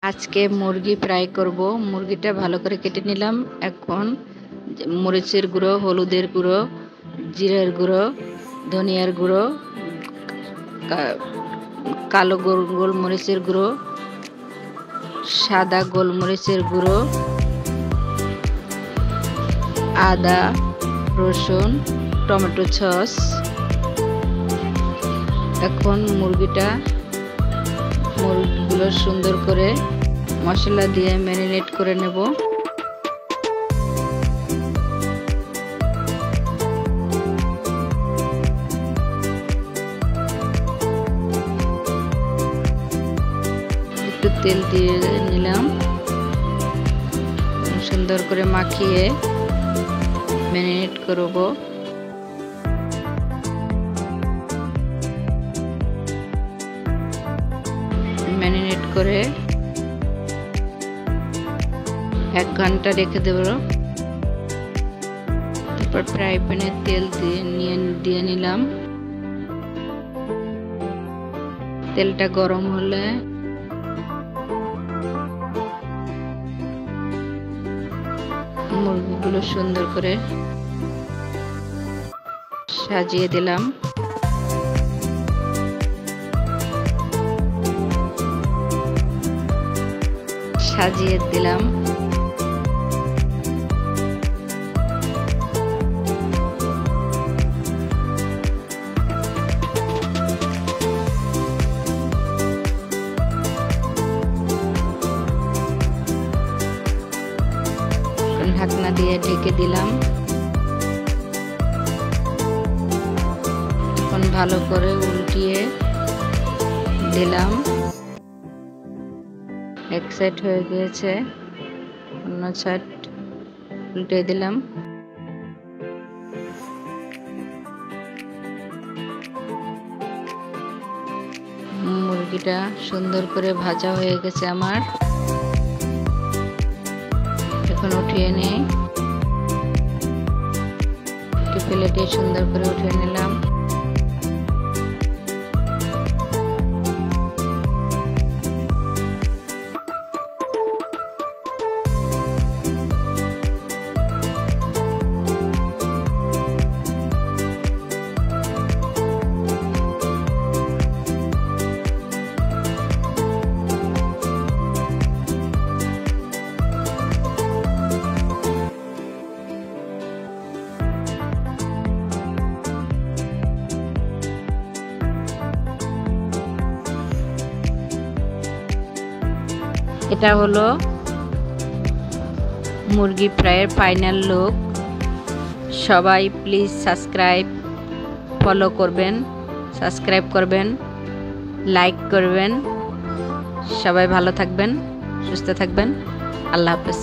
আজকে মুরগি ফ্রাই করব। মুরগিটা ভালো করে কেটে নিলাম। এখন মরিচের গুঁড়ো, হলুদের গুঁড়ো, জিরার গুঁড়ো, ধনিয়ার গুঁড়ো, কালো গোলমরিচের গুঁড়ো, সাদা গোলমরিচের গুঁড়ো, আদা, রসুন, টমেটো সস। এখন মুরগিগুলো সুন্দর করে মশলা দিয়ে ম্যারিনেট করে নেব। একটু তেল দিয়ে নিলাম, সুন্দর করে মাখিয়ে ম্যারিনেট করব। ম্যারিনেট করে 1 ঘন্টা রেখে দেব। তারপর ফ্রাই প্যানে তেল দিয়ে নিলাম। তেলটা গরম হলে মুরগিগুলো সুন্দর করে সাজিয়ে দিলাম। ঢাকনা দিয়ে ঢেকে দিলাম। এখন ভালো করে উল্টিয়ে দিলাম। এক সাইড হয়ে গিয়েছে, অন্য সাইড উল্টে দিলাম। মুরগিটা সুন্দর করে ভাজা হয়ে গেছে আমার। এখন উঠিয়ে নিই, প্লেটে সুন্দর করে উঠিয়ে নিলাম। এটা হলো মুরগি ফ্রাইয়ের ফাইনাল লুক। সবাই প্লিজ ফলো করবেন, সাবস্ক্রাইব করবেন, লাইক করবেন। সবাই ভালো থাকবেন, সুস্থ থাকবেন। আল্লাহ হাফেজ।